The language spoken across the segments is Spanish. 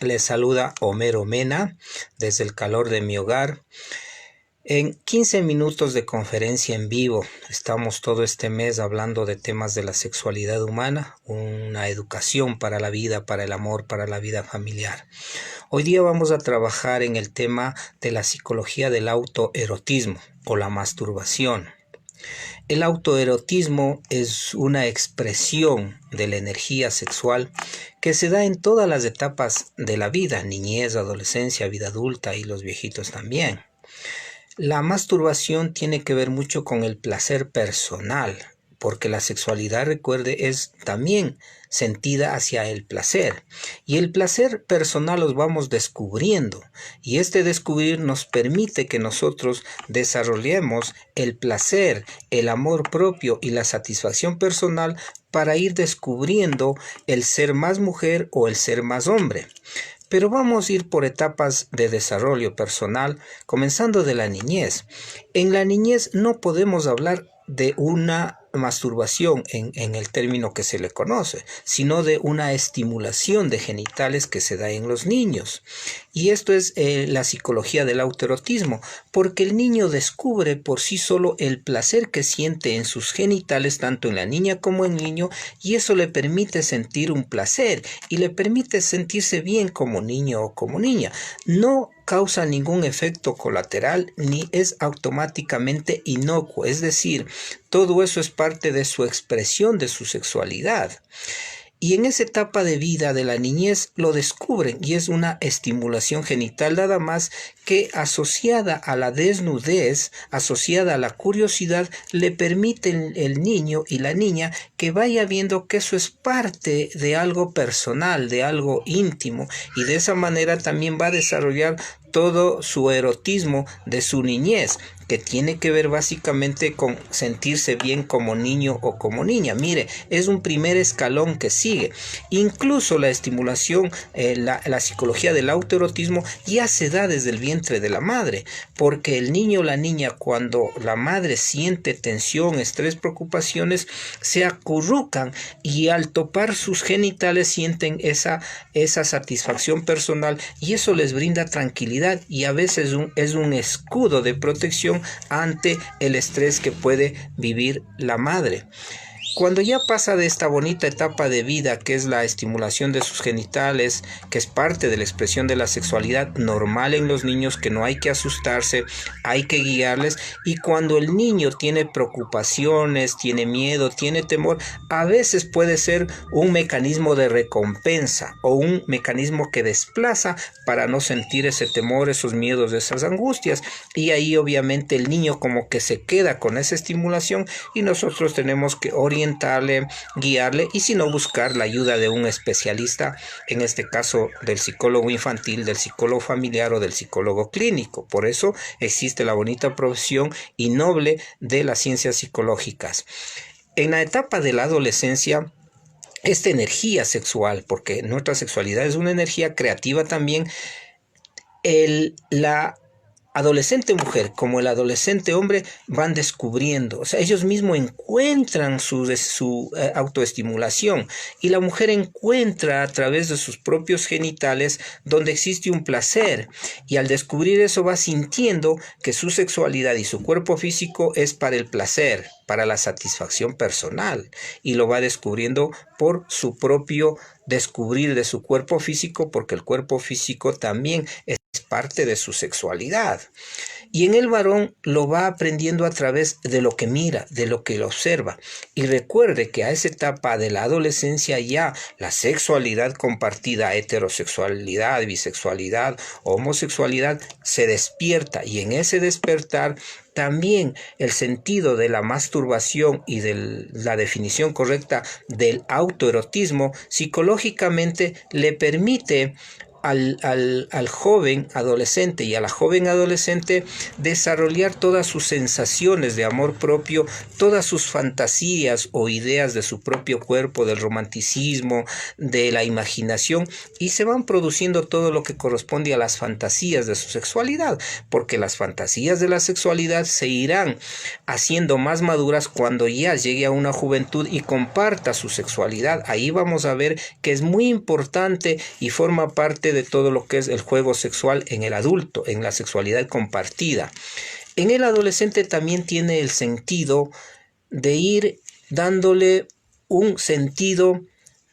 Les saluda Homero Mena desde el calor de mi hogar. En 15 minutos de conferencia en vivo, estamos todo este mes hablando de temas de la sexualidad humana, una educación para la vida, para el amor, para la vida familiar. Hoy día vamos a trabajar en el tema de la psicología del autoerotismo o la masturbación. El autoerotismo es una expresión de la energía sexual que se da en todas las etapas de la vida, niñez, adolescencia, vida adulta y los viejitos también. La masturbación tiene que ver mucho con el placer personal, porque la sexualidad, recuerde, es también sentida hacia el placer. Y el placer personal los vamos descubriendo. Y este descubrir nos permite que nosotros desarrollemos el placer, el amor propio y la satisfacción personal para ir descubriendo el ser más mujer o el ser más hombre. Pero vamos a ir por etapas de desarrollo personal, comenzando de la niñez. En la niñez no podemos hablar de una masturbación en el término que se le conoce, sino de una estimulación de genitales que se da en los niños. Y esto es la psicología del autoerotismo, porque el niño descubre por sí solo el placer que siente en sus genitales, tanto en la niña como en el niño, y eso le permite sentir un placer y le permite sentirse bien como niño o como niña. No causa ningún efecto colateral ni es automáticamente inocuo, es decir, todo eso es parte de su expresión de su sexualidad. Y en esa etapa de vida de la niñez lo descubren y es una estimulación genital nada más que asociada a la desnudez, asociada a la curiosidad, le permite el niño y la niña que vaya viendo que eso es parte de algo personal, de algo íntimo, y de esa manera también va a desarrollar todo su erotismo de su niñez, que tiene que ver básicamente con sentirse bien como niño o como niña. Mire, es un primer escalón que sigue. Incluso la estimulación, la psicología del autoerotismo ya se da desde el vientre de la madre, porque el niño o la niña, cuando la madre siente tensión, estrés, preocupaciones, se acurrucan y al topar sus genitales sienten esa satisfacción personal y eso les brinda tranquilidad y a veces es un escudo de protección ante el estrés que puede vivir la madre. Cuando ya pasa de esta bonita etapa de vida que es la estimulación de sus genitales, que es parte de la expresión de la sexualidad normal en los niños, que no hay que asustarse, hay que guiarles, y cuando el niño tiene preocupaciones, tiene miedo, tiene temor, a veces puede ser un mecanismo de recompensa o un mecanismo que desplaza para no sentir ese temor, esos miedos, esas angustias, y ahí obviamente el niño como que se queda con esa estimulación y nosotros tenemos que orientarle, guiarle y si no buscar la ayuda de un especialista, en este caso del psicólogo infantil, del psicólogo familiar o del psicólogo clínico. Por eso existe la bonita profesión y noble de las ciencias psicológicas. En la etapa de la adolescencia, esta energía sexual, porque nuestra sexualidad es una energía creativa también, la adolescente mujer como el adolescente hombre van descubriendo, o sea, ellos mismos encuentran su autoestimulación y la mujer encuentra a través de sus propios genitales donde existe un placer y al descubrir eso va sintiendo que su sexualidad y su cuerpo físico es para el placer, para la satisfacción personal y lo va descubriendo por su propio descubrir de su cuerpo físico, porque el cuerpo físico también es parte de su sexualidad. Y en el varón lo va aprendiendo a través de lo que mira, de lo que lo observa. Y recuerde que a esa etapa de la adolescencia ya la sexualidad compartida, heterosexualidad, bisexualidad, homosexualidad, se despierta. Y en ese despertar también el sentido de la masturbación y de la definición correcta del autoerotismo psicológicamente le permite al joven adolescente y a la joven adolescente desarrollar todas sus sensaciones de amor propio, todas sus fantasías o ideas de su propio cuerpo, del romanticismo, de la imaginación, y se van produciendo todo lo que corresponde a las fantasías de su sexualidad, porque las fantasías de la sexualidad se irán haciendo más maduras cuando ya llegue a una juventud y comparta su sexualidad. Ahí vamos a ver que es muy importante y forma parte de todo lo que es el juego sexual en el adulto, en la sexualidad compartida. En el adolescente también tiene el sentido de ir dándole un sentido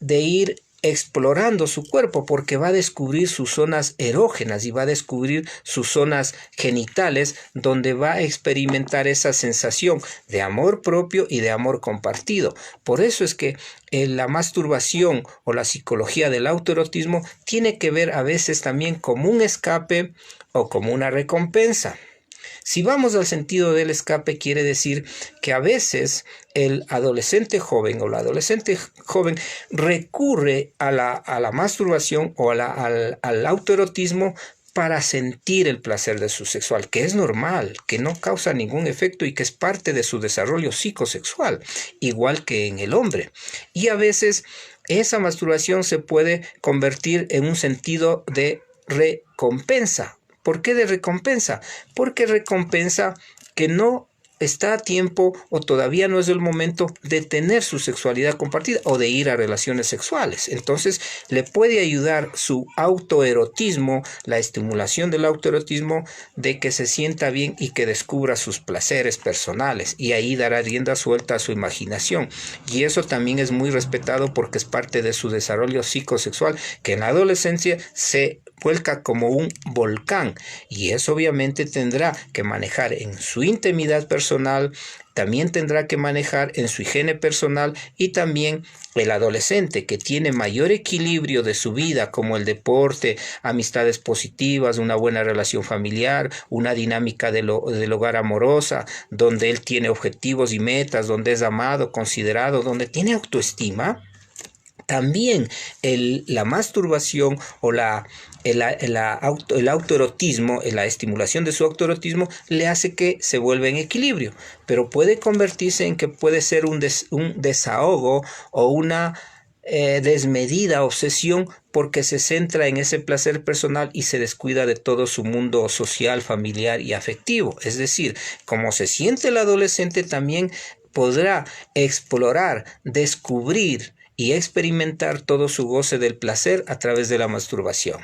de ir explorando su cuerpo, porque va a descubrir sus zonas erógenas y va a descubrir sus zonas genitales, donde va a experimentar esa sensación de amor propio y de amor compartido. Por eso es que la masturbación o la psicología del autoerotismo tiene que ver a veces también como un escape o como una recompensa. Si vamos al sentido del escape, quiere decir que a veces el adolescente joven o la adolescente joven recurre a la masturbación o al autoerotismo para sentir el placer de su sexual, que es normal, que no causa ningún efecto y que es parte de su desarrollo psicosexual, igual que en el hombre. Y a veces esa masturbación se puede convertir en un sentido de recompensa. ¿Por qué de recompensa? Porque recompensa que no está a tiempo o todavía no es el momento de tener su sexualidad compartida o de ir a relaciones sexuales. Entonces le puede ayudar su autoerotismo, la estimulación del autoerotismo, de que se sienta bien y que descubra sus placeres personales, y ahí dará rienda suelta a su imaginación. Y eso también es muy respetado porque es parte de su desarrollo psicosexual, que en la adolescencia se vuelca como un volcán, y eso obviamente tendrá que manejar en su intimidad personal, también tendrá que manejar en su higiene personal, y también el adolescente que tiene mayor equilibrio de su vida, como el deporte, amistades positivas, una buena relación familiar, una dinámica del hogar amorosa, donde él tiene objetivos y metas, donde es amado, considerado, donde tiene autoestima. También la masturbación o el autoerotismo, la estimulación de su autoerotismo, le hace que se vuelva en equilibrio, pero puede convertirse en que puede ser un desahogo o una desmedida obsesión, porque se centra en ese placer personal y se descuida de todo su mundo social, familiar y afectivo. Es decir, como se siente el adolescente, también podrá explorar, descubrir y experimentar todo su goce del placer a través de la masturbación.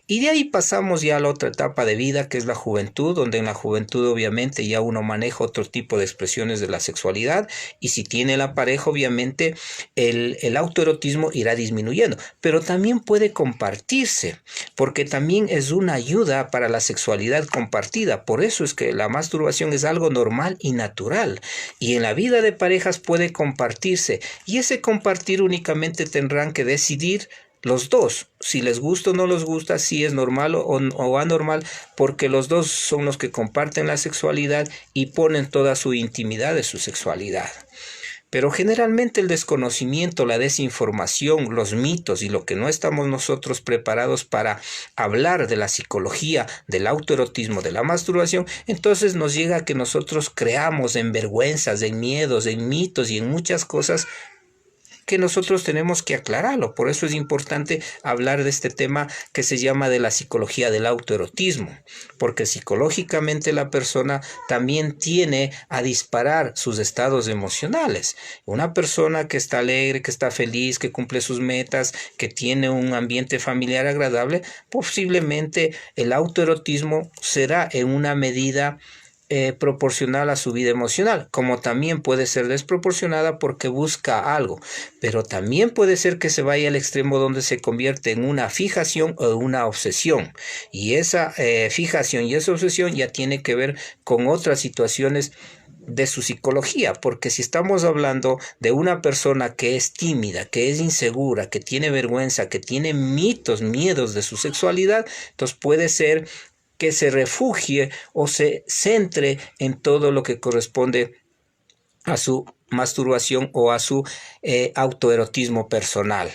Y de ahí pasamos ya a la otra etapa de vida, que es la juventud, donde en la juventud obviamente ya uno maneja otro tipo de expresiones de la sexualidad, y si tiene la pareja obviamente el autoerotismo irá disminuyendo, pero también puede compartirse, porque también es una ayuda para la sexualidad compartida. Por eso es que la masturbación es algo normal y natural, y en la vida de parejas puede compartirse, y ese compartir únicamente tendrán que decidir los dos, si les gusta o no les gusta, si es normal o anormal, porque los dos son los que comparten la sexualidad y ponen toda su intimidad de su sexualidad. Pero generalmente el desconocimiento, la desinformación, los mitos y lo que no estamos nosotros preparados para hablar de la psicología, del autoerotismo, de la masturbación, entonces nos llega a que nosotros creamos en vergüenzas, en miedos, en mitos y en muchas cosas que nosotros tenemos que aclararlo. Por eso es importante hablar de este tema que se llama de la psicología del autoerotismo, porque psicológicamente la persona también tiene a disparar sus estados emocionales. Una persona que está alegre, que está feliz, que cumple sus metas, que tiene un ambiente familiar agradable, posiblemente el autoerotismo será en una medida proporcional a su vida emocional, como también puede ser desproporcionada porque busca algo, pero también puede ser que se vaya al extremo donde se convierte en una fijación o una obsesión, y esa fijación y esa obsesión ya tiene que ver con otras situaciones de su psicología, porque si estamos hablando de una persona que es tímida, que es insegura, que tiene vergüenza, que tiene miedos de su sexualidad, entonces puede ser que se refugie o se centre en todo lo que corresponde a su masturbación o a su autoerotismo personal.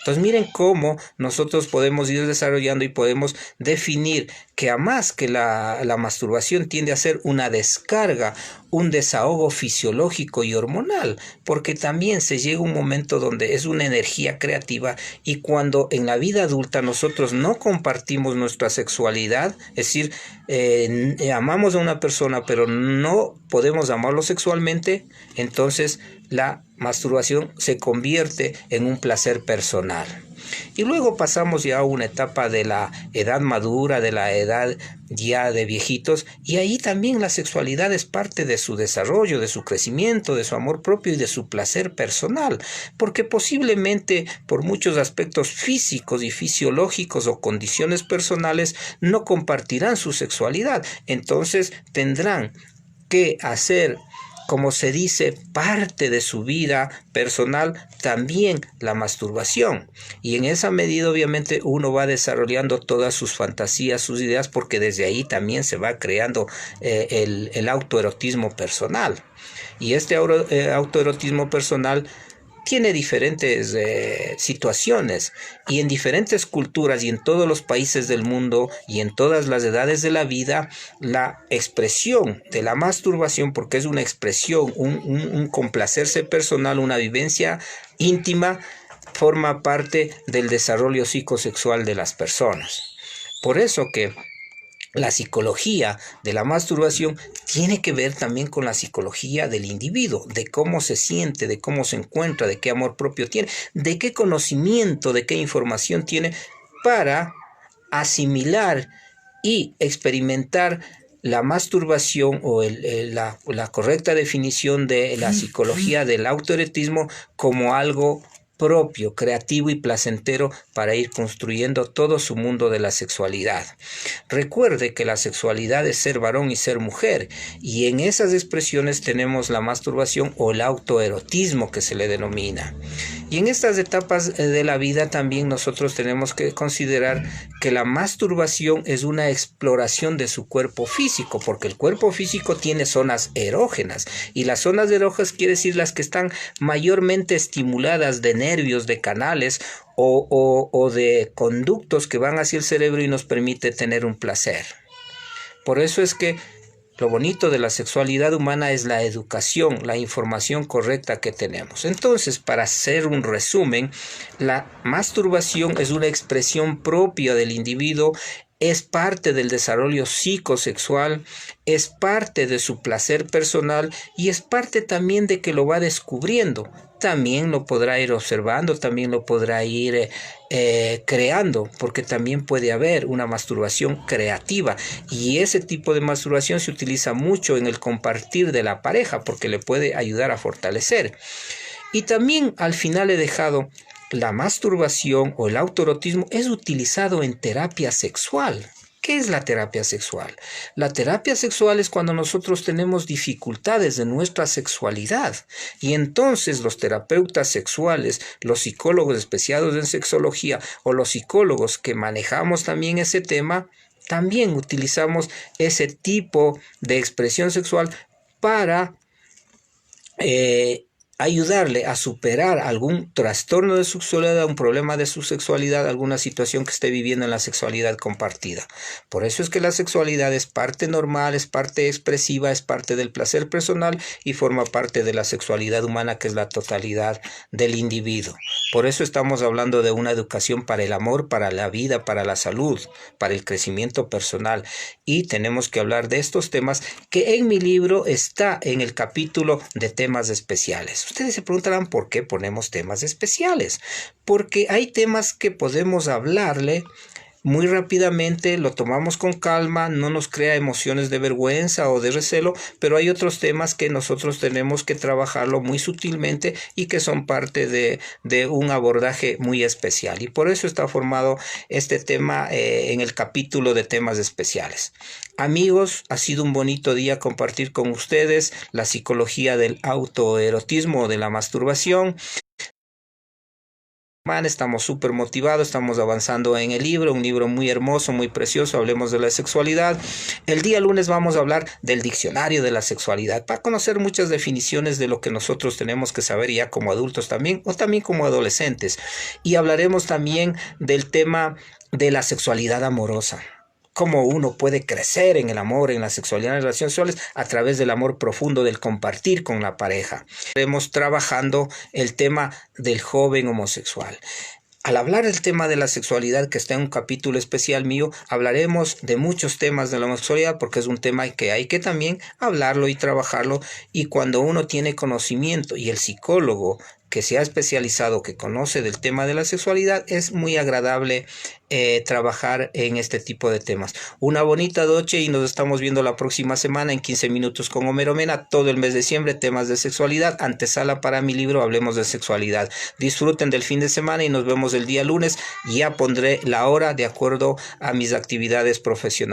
Entonces miren cómo nosotros podemos ir desarrollando y podemos definir que a más que la masturbación tiende a ser una descarga, un desahogo fisiológico y hormonal, porque también se llega un momento donde es una energía creativa y cuando en la vida adulta nosotros no compartimos nuestra sexualidad, es decir, amamos a una persona pero no podemos amarlo sexualmente, entonces la masturbación se convierte en un placer personal. Y luego pasamos ya a una etapa de la edad madura, de la edad ya de viejitos, y ahí también la sexualidad es parte de su desarrollo, de su crecimiento, de su amor propio y de su placer personal, porque posiblemente por muchos aspectos físicos y fisiológicos o condiciones personales no compartirán su sexualidad, entonces tendrán que hacer, como se dice, parte de su vida personal también la masturbación. Y en esa medida obviamente uno va desarrollando todas sus fantasías, sus ideas, porque desde ahí también se va creando el autoerotismo personal. Y este autoerotismo personal tiene diferentes situaciones y en diferentes culturas y en todos los países del mundo y en todas las edades de la vida, la expresión de la masturbación, porque es una expresión, un complacerse personal, una vivencia íntima, forma parte del desarrollo psicosexual de las personas. Por eso que la psicología de la masturbación tiene que ver también con la psicología del individuo, de cómo se siente, de cómo se encuentra, de qué amor propio tiene, de qué conocimiento, de qué información tiene para asimilar y experimentar la masturbación o la correcta definición de la psicología del autoerotismo como algo propio, creativo y placentero para ir construyendo todo su mundo de la sexualidad. Recuerde que la sexualidad es ser varón y ser mujer, y en esas expresiones tenemos la masturbación o el autoerotismo que se le denomina. Y en estas etapas de la vida también nosotros tenemos que considerar que la masturbación es una exploración de su cuerpo físico, porque el cuerpo físico tiene zonas erógenas, y las zonas erógenas quiere decir las que están mayormente estimuladas de nervios, de canales o de conductos que van hacia el cerebro y nos permite tener un placer. Por eso es que lo bonito de la sexualidad humana es la educación, la información correcta que tenemos. Entonces, para hacer un resumen, la masturbación es una expresión propia del individuo, es parte del desarrollo psicosexual, es parte de su placer personal y es parte también de que lo va descubriendo. También lo podrá ir observando, también lo podrá ir creando, porque también puede haber una masturbación creativa y ese tipo de masturbación se utiliza mucho en el compartir de la pareja porque le puede ayudar a fortalecer. Y también al final he dejado la masturbación o el autoerotismo es utilizado en terapia sexual. ¿Qué es la terapia sexual? La terapia sexual es cuando nosotros tenemos dificultades de nuestra sexualidad y entonces los terapeutas sexuales, los psicólogos especializados en sexología o los psicólogos que manejamos también ese tema, también utilizamos ese tipo de expresión sexual para ayudarle a superar algún trastorno de su sexualidad, un problema de su sexualidad, alguna situación que esté viviendo en la sexualidad compartida. Por eso es que la sexualidad es parte normal, es parte expresiva, es parte del placer personal y forma parte de la sexualidad humana, que es la totalidad del individuo. Por eso estamos hablando de una educación para el amor, para la vida, para la salud, para el crecimiento personal. Y tenemos que hablar de estos temas que en mi libro está en el capítulo de temas especiales. Ustedes se preguntarán por qué ponemos temas especiales. Porque hay temas que podemos hablarle muy rápidamente, lo tomamos con calma, no nos crea emociones de vergüenza o de recelo, pero hay otros temas que nosotros tenemos que trabajarlo muy sutilmente y que son parte de un abordaje muy especial. Y por eso está formado este tema en el capítulo de temas especiales. Amigos, ha sido un bonito día compartir con ustedes la psicología del autoerotismo o de la masturbación. Estamos súper motivados, estamos avanzando en el libro, un libro muy hermoso, muy precioso. Hablemos de la sexualidad. El día lunes vamos a hablar del diccionario de la sexualidad para conocer muchas definiciones de lo que nosotros tenemos que saber ya como adultos también o también como adolescentes. Y hablaremos también del tema de la sexualidad amorosa. Cómo uno puede crecer en el amor, en la sexualidad, en las relaciones sexuales, a través del amor profundo, del compartir con la pareja. Estaremos trabajando el tema del joven homosexual. Al hablar del tema de la sexualidad, que está en un capítulo especial mío, hablaremos de muchos temas de la homosexualidad, porque es un tema que hay que también hablarlo y trabajarlo. Y cuando uno tiene conocimiento y el psicólogo que se ha especializado, que conoce del tema de la sexualidad, es muy agradable trabajar en este tipo de temas. Una bonita noche y nos estamos viendo la próxima semana en 15 minutos con Homero Mena, todo el mes de diciembre, temas de sexualidad, antesala para mi libro Hablemos de Sexualidad. Disfruten del fin de semana y nos vemos el día lunes. Ya pondré la hora de acuerdo a mis actividades profesionales.